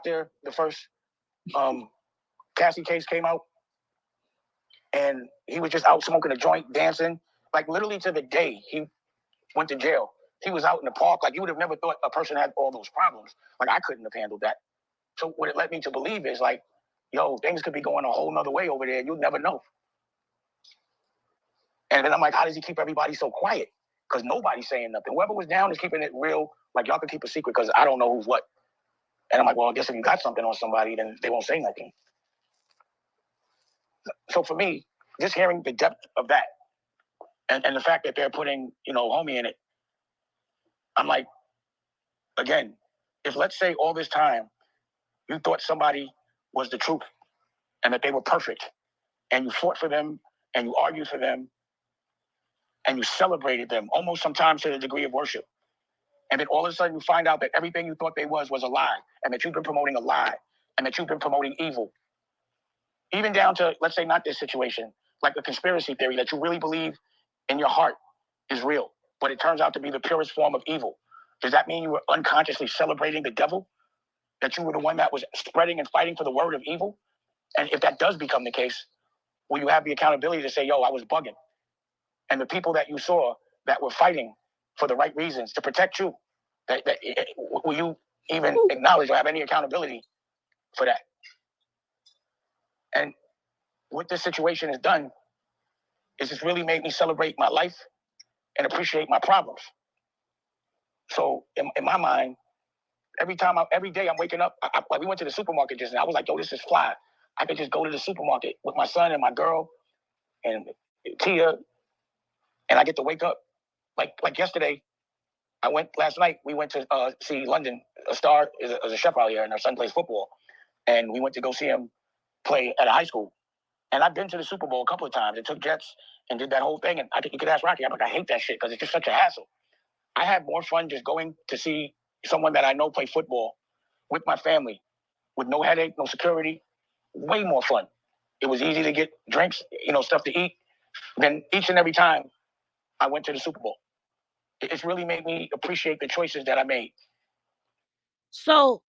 after the first Cassie case came out, and he was just out smoking a joint, dancing, like literally to the day he went to jail. He was out in the park. Like, you would have never thought a person had all those problems. Like, I couldn't have handled that. So what it led me to believe is, like, yo, things could be going a whole nother way over there. You'll never know. And then I'm like, how does he keep everybody so quiet? Because nobody's saying nothing. Whoever was down is keeping it real. Like, y'all can keep a secret because I don't know who's what. And I'm like, well, I guess if you got something on somebody, then they won't say nothing. So for me, just hearing the depth of that and the fact that they're putting, homie in it, I'm like, again, if let's say all this time you thought somebody was the truth and that they were perfect and you fought for them and you argued for them and you celebrated them almost sometimes to the degree of worship. And then all of a sudden you find out that everything you thought they was a lie and that you've been promoting a lie and that you've been promoting evil. Even down to, let's say, not this situation, like a conspiracy theory that you really believe in your heart is real, but it turns out to be the purest form of evil. Does that mean you were unconsciously celebrating the devil? That you were the one that was spreading and fighting for the word of evil? And if that does become the case, will you have the accountability to say, yo, I was bugging? And the people that you saw that were fighting for the right reasons to protect you, will you even acknowledge or have any accountability for that? And what this situation has done is it's really made me celebrate my life and appreciate my problems. So in my mind, every day I'm waking up, like we went to the supermarket just now. I was like, yo, this is fly. I could just go to the supermarket with my son and my girl and Tia, and I get to wake up. Like yesterday, last night, we went to see London. A star is a chef out here, and our son plays football. And we went to go see him play at a high school. And I've been to the Super Bowl a couple of times and took jets and did that whole thing. And I think you could ask Rocky. I'm like, I hate that shit because it's just such a hassle. I had more fun just going to see someone that I know play football with my family, with no headache, no security. Way more fun. It was easy to get drinks, stuff to eat. Then each and every time I went to the Super Bowl, it's really made me appreciate the choices that I made. So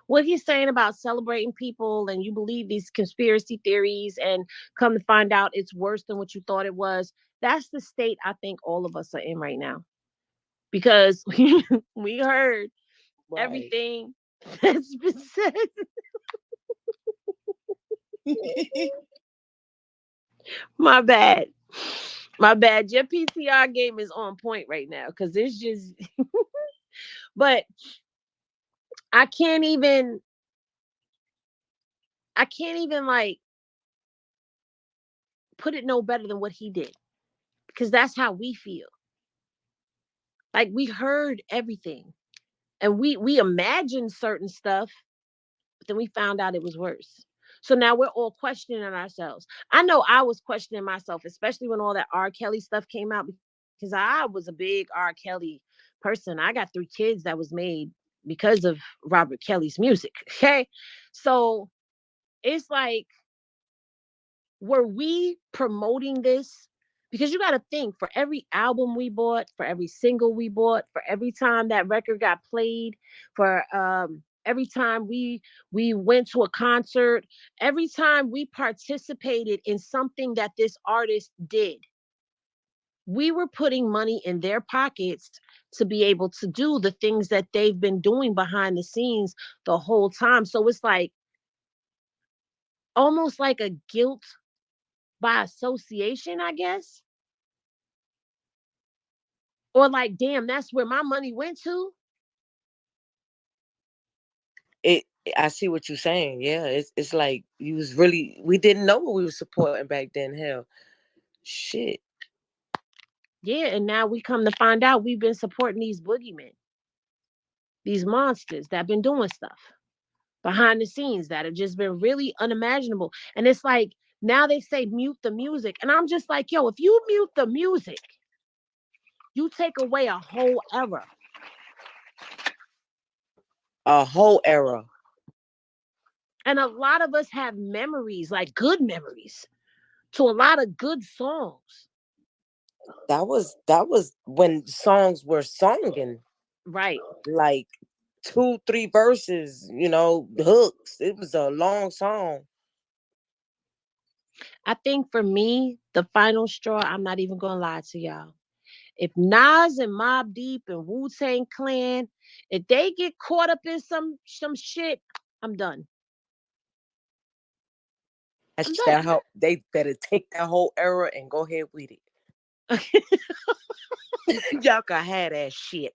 what he's saying about celebrating people and you believe these conspiracy theories and come to find out it's worse than what you thought it was, that's the state I think all of us are in right now. Because we heard everything that's been said. My bad. My bad. Your PCR game is on point right now because it's just. But I can't even like put it no better than what he did because that's how we feel. Like we heard everything and we imagined certain stuff, but then we found out it was worse. So now we're all questioning ourselves. I know I was questioning myself, especially when all that R. Kelly stuff came out, because I was a big R. Kelly person. I got 3 kids that was made because of Robert Kelly's music. Okay. So it's like, were we promoting this? Because you got to think, for every album we bought, for every single we bought, for every time that record got played, for every time we went to a concert, every time we participated in something that this artist did, we were putting money in their pockets to be able to do the things that they've been doing behind the scenes the whole time. So it's like almost like a guilt by association, I guess. Or like, damn, that's where my money went to. I see what you're saying. Yeah, it's like we didn't know what we were supporting back then. Hell, shit. Yeah, and now we come to find out we've been supporting these boogeymen, these monsters that have been doing stuff behind the scenes that have just been really unimaginable. And it's like now they say mute the music, and I'm just like, yo, if you mute the music, you take away a whole era. A whole era. And a lot of us have memories, like good memories, to a lot of good songs. That was when songs were sung and right. Like 2-3 verses, hooks. It was a long song. I think for me, the final straw, I'm not even gonna lie to y'all. If Nas and Mobb Deep and Wu-Tang Clan, if they get caught up in some shit, I'm done. I'm done. They better take that whole era and go ahead with it. Y'all can have that shit.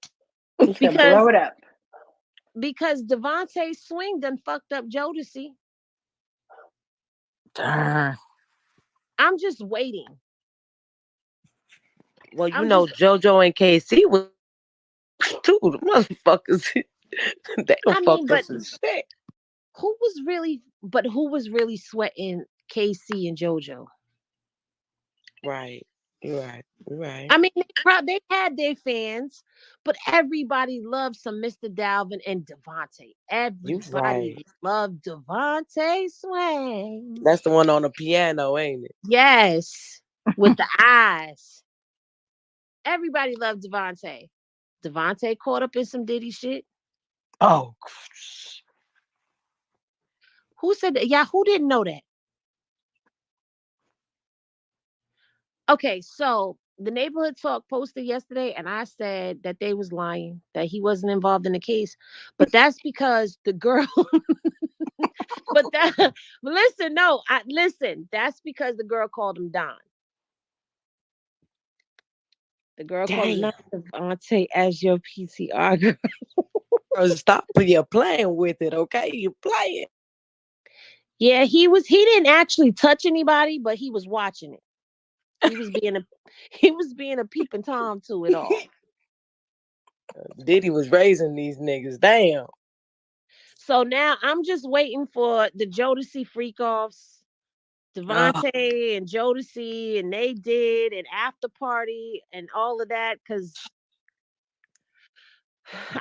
To blow it up. Because Devontae Swing done fucked up Jodeci. Darn. I'm just waiting. Well, JoJo and KC was two the motherfuckers. They don't fuck but us and shit. who was really sweating KC and JoJo? Right. You're right. I mean, they had their fans, but everybody loved some Mr. Dalvin and Devontae. Everybody loved Devontae Swing. That's the one on the piano, ain't it? Yes, with the eyes. Everybody loved Devontae. Devontae caught up in some Diddy shit. Oh. Who said that? Yeah, who didn't know that? Okay, so the Neighborhood Talk posted yesterday, and I said that they was lying, that he wasn't involved in the case. But that's because the girl. Listen. That's because the girl called him Don. The girl called him not Devontae as your PCR girl. Stop you playing with it, okay? You playing. Yeah, he didn't actually touch anybody, but he was watching it. He was being a peeping Tom to it all. Diddy was raising these niggas. Damn. So now I'm just waiting for the Jodeci freak offs, Devontae and Jodeci, and they did an after party and all of that, because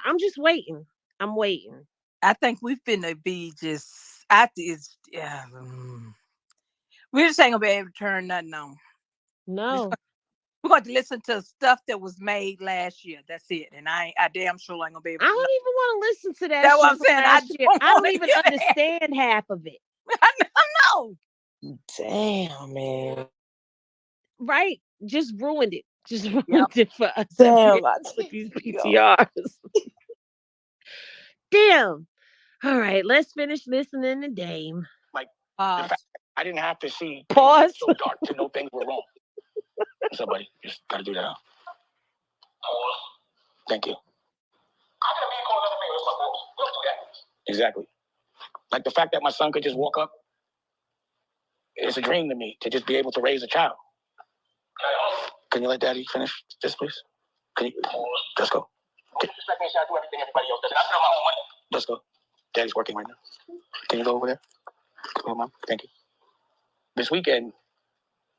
I'm just waiting. I'm waiting. I think we finna be just after it's we just ain't gonna be able to turn nothing on. No. We're going to listen to stuff that was made last year. That's it. And I damn sure ain't gonna be able I to. don't even want to listen to that. That's what shit I'm saying. last year. I don't even understand half of it. I know. Damn, man. Right? Just ruined it. Just ruined it for us. Damn, with these PTRs. Damn. All right, let's finish listening to Dame. Like, in fact, I didn't have to see Pause. So dark to know things were wrong. Somebody just gotta do that. Thank you. Exactly. Like the fact that my son could just walk up, it's a dream to me to just be able to raise a child. Can you let Daddy finish this, please? Can you? Let's go. Let's go. Daddy's working right now. Can you go over there? Come on, Mom. Thank you. This weekend,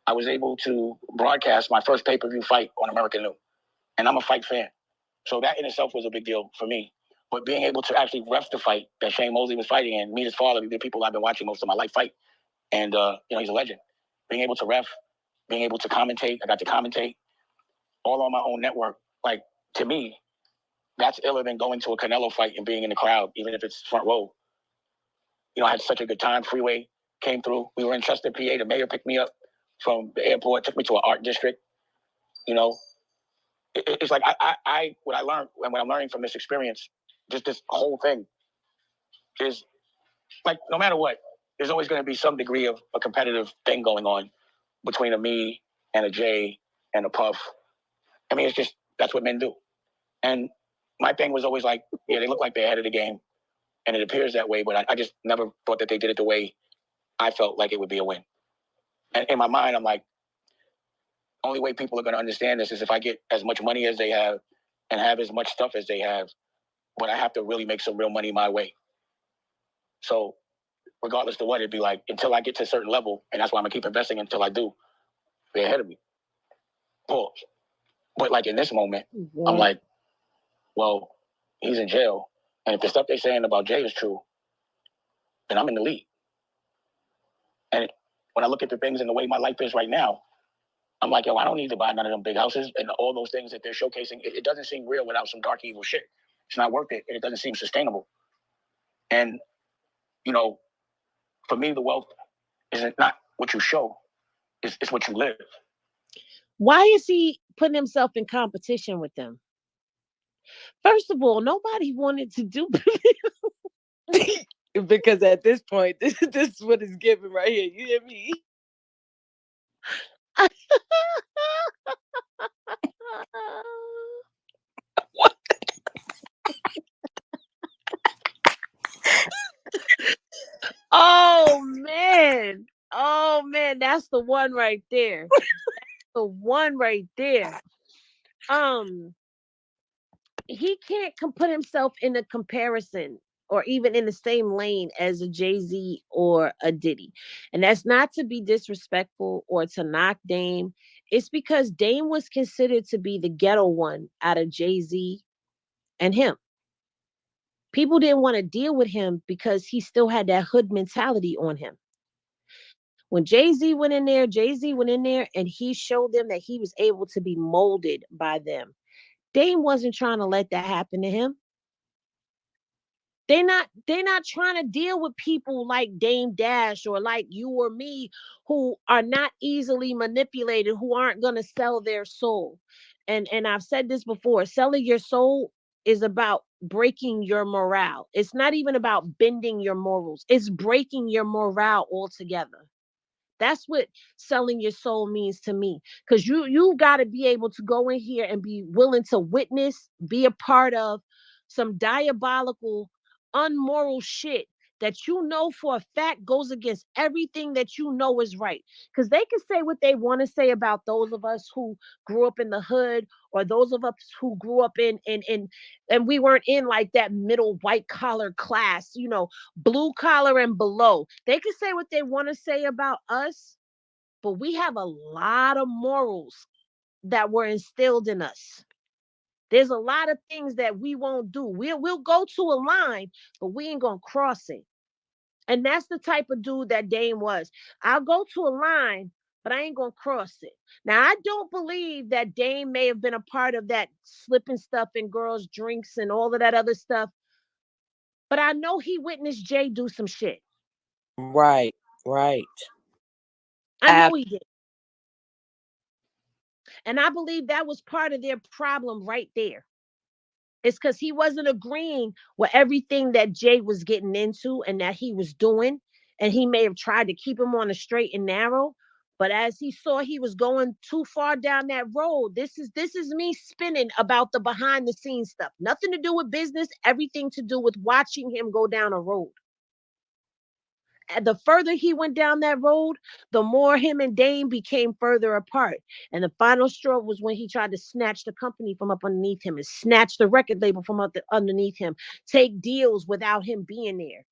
I was able to broadcast my first pay-per-view fight on American New. And I'm a fight fan. So that in itself was a big deal for me. But being able to actually ref the fight that Shane Mosley was fighting and meet his father, the people I've been watching most of my life fight. And, he's a legend. Being able to ref, being able to commentate, I got to commentate all on my own network. Like, to me, that's iller than going to a Canelo fight and being in the crowd, even if it's front row. I had such a good time. Freeway came through. We were in Chester, PA. The mayor picked me up from the airport, took me to an art district. It's like what I learned and what I'm learning from this experience, just this whole thing is like, no matter what, there's always going to be some degree of a competitive thing going on between a me and a Jay and a Puff. I mean, it's just, that's what men do. And my thing was always like, yeah, they look like they're ahead of the game and it appears that way, but I just never thought that they did it the way I felt like it would be a win. And in my mind, I'm like, only way people are going to understand this is if I get as much money as they have and have as much stuff as they have, but I have to really make some real money my way. So regardless of what, it'd be like, until I get to a certain level, and that's why I'm gonna keep investing until I do, they're ahead of me. Pause. But like in this moment, I'm like, well, he's in jail. And if the stuff they're saying about Jay is true, then I'm in the lead. And when I look at the things and the way my life is right now, I'm like, yo, I don't need to buy none of them big houses and all those things that they're showcasing. It doesn't seem real without some dark, evil shit. It's not worth it, and it doesn't seem sustainable. And for me, the wealth isn't not what you show; it's what you live. Why is he putting himself in competition with them? First of all, nobody wanted to do. Because at this point, this is what it's giving right here. You hear me? What? Oh man. Oh man, that's the one right there. The one right there. Um, he can't put himself in a comparison or even in the same lane as a Jay Z or a Diddy. And that's not to be disrespectful or to knock Dame. It's because Dame was considered to be the ghetto one out of Jay Z and him. People didn't want to deal with him because he still had that hood mentality on him. When Jay Z went in there and he showed them that he was able to be molded by them. Dame wasn't trying to let that happen to him. They're not trying to deal with people like Dame Dash or like you or me who are not easily manipulated, who aren't going to sell their soul. And I've said this before, selling your soul is about breaking your morale. It's not even about bending your morals. It's breaking your morale altogether. That's what selling your soul means to me. Because you got to be able to go in here and be willing to witness, be a part of some diabolical, unmoral shit that you know for a fact goes against everything that you know is right. Because they can say what they want to say about those of us who grew up in the hood, or those of us who grew up in and we weren't in like that middle white collar class, blue collar and below. They can say what they want to say about us, but we have a lot of morals that were instilled in us. There's a lot of things that we won't do. We'll go to a line, but we ain't gonna cross it. And that's the type of dude that Dame was. I'll go to a line, but I ain't gonna cross it. Now I don't believe that Dame may have been a part of that slipping stuff in girls' drinks and all of that other stuff, but I know he witnessed Jay do some shit. Right, right. I know he did. And I believe that was part of their problem right there. It's because he wasn't agreeing with everything that Jay was getting into and that he was doing. And he may have tried to keep him on a straight and narrow. But as he saw he was going too far down that road, this is me spinning about the behind the scenes stuff. Nothing to do with business, everything to do with watching him go down a road. And the further he went down that road, the more him and Dame became further apart. And the final straw was when he tried to snatch the company from up underneath him and snatch the record label from underneath him, take deals without him being there.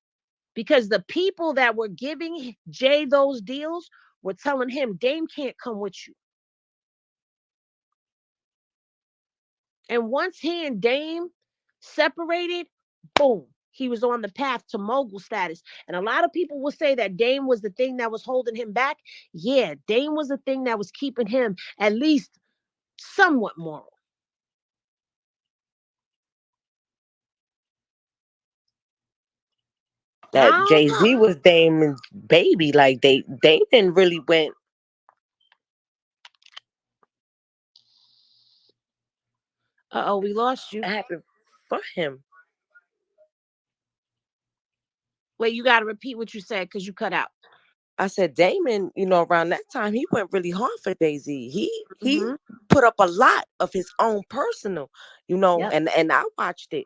Because the people that were giving Jay those deals were telling him, Dame can't come with you. And once he and Dame separated, boom, he was on the path to mogul status. And a lot of people will say that Dame was the thing that was holding him back. Yeah, Dame was the thing that was keeping him at least somewhat moral. I That don't Jay Z know. was Damon's baby. Like they didn't really went Uh-oh, we lost you. happen for him. Wait, you got to repeat what you said because you cut out. I said Damon, around that time he went really hard for Jay Z. He Mm-hmm. put up a lot of his own personal, Yep. and I watched it,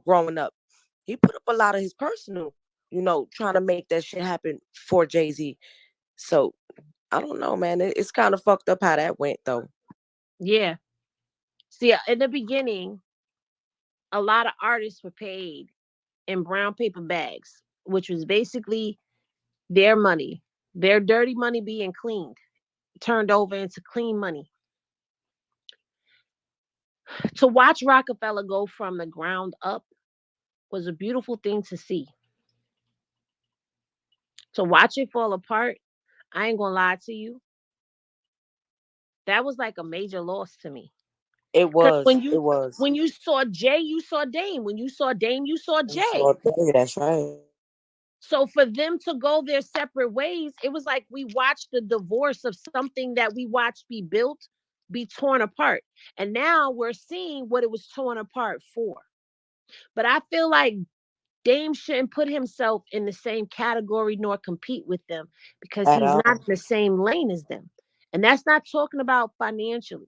growing up. He put up a lot of his personal, trying to make that shit happen for Jay Z. So I don't know, man. It's kind of fucked up how that went, though. Yeah. See, in the beginning, a lot of artists were paid in brown paper bags, which was basically their money, their dirty money being cleaned, turned over into clean money. To watch Rockefeller go from the ground up was a beautiful thing to see. To watch it fall apart, I ain't gonna lie to you, that was like a major loss to me. It Because was. It was. when you saw Jay, you saw Dame. When you saw Dame, you saw You Jay. saw that. That's right. So for them to go their separate ways, it was like we watched the divorce of something that we watched be built, be torn apart. And now we're seeing what it was torn apart for. But I feel like Dame shouldn't put himself in the same category nor compete with them because At he's not in all. the same lane as them. And that's not talking about financially.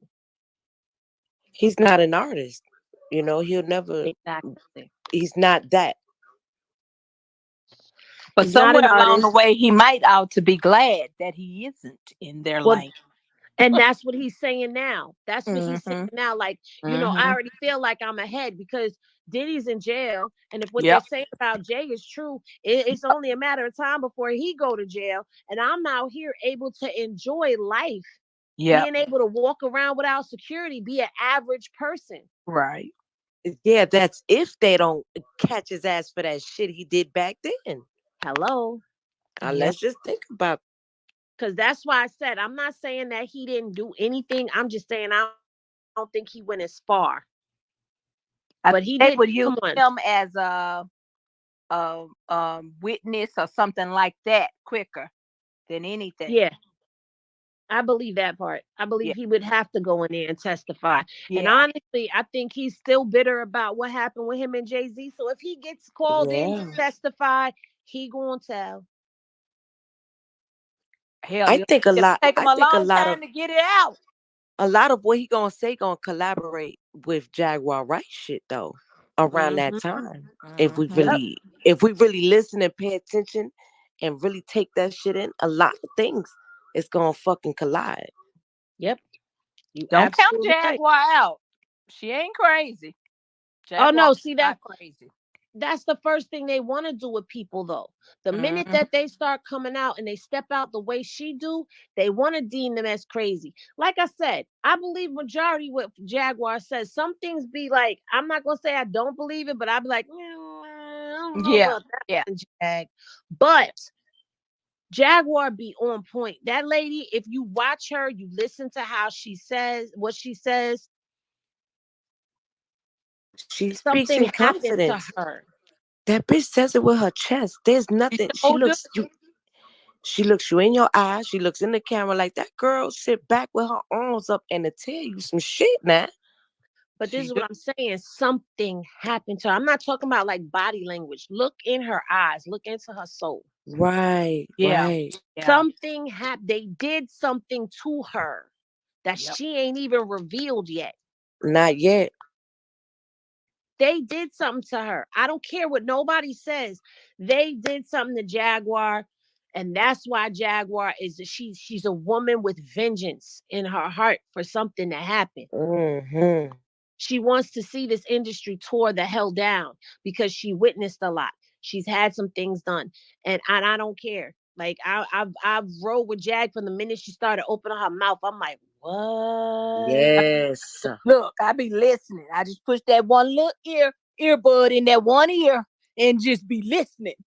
He's not an artist. He'll never. Exactly. He's not that. But He's not an somewhere along the artist. way, he might ought to be glad that he isn't in their Well, lane. and that's what he's saying now. That's what he's saying Mm-hmm. now. Like, I Mm-hmm. already feel like I'm ahead because Diddy's in jail. And if what they're Yep. saying about Jay is true, it's only a matter of time before he go to jail. And I'm out here able to enjoy life, Yep. being able to walk around without security, be an average person. Right. Yeah, that's if they don't catch his ass for that shit he did back then. Hello. Yep. Let's just think about. Because that's why I said I'm not saying that he didn't do anything. I'm just saying I don't think he went as far. I But think he they did. would use Come on. him as a witness or something like that quicker than anything. Yeah. I believe that part. I Yeah. believe he would have to go in there and testify. And Yeah. honestly, I think he's still bitter about what happened with him and Jay Z. So if he gets called in to Yeah. testify, he gonna tell. Hell, I think a it'll lot. take him I a think long time to get it out. a lot of what he gonna say gonna collaborate with Jaguar Wright shit though. Around that Mm-hmm. time, Mm-hmm. if we really listen and pay attention, and really take that shit in, a lot of things it's gonna fucking collide. Yep. You Don't count absolutely right. Jaguar out. She ain't crazy. Oh Jaguar no, see not that crazy. that's the first thing they want to do with people though. The minute Mm-hmm. that they start coming out and they step out the way she do, they want to deem them as crazy. Like I said, I believe majority what Jaguar says. Some things be like, I'm not gonna say I don't believe it, but I'll be like, I don't know Yeah. about that Yeah. one, Jag. But Jaguar be on point. That lady, if you watch her, you listen to how she says what she says, She speaks something in happened to confidence. her. That bitch says it with her chest. There's She nothing. sure do. She looks you in your eyes. She looks in the camera like that girl sit back with her arms up and to tell you some shit, man. But this She is do. what I'm saying. Something happened to her. I'm not talking about like body language. Look in her eyes. Look into her soul. Right, Yeah. right. Yeah. Something happened. They did something to her that Yep. she ain't even revealed yet. Not yet. They did something to her. I don't care what nobody says. They did something to Jaguar. And that's why Jaguar is she's a woman with vengeance in her heart for something to happen. Mm-hmm. She wants to see this industry tore the hell down because she witnessed a lot. She's had some things done, and I don't care. Like I've rolled with Jag from the minute she started opening her mouth. I'm like, what? Yes. Look, I be listening. I just push that one little earbud in that one ear and just be listening.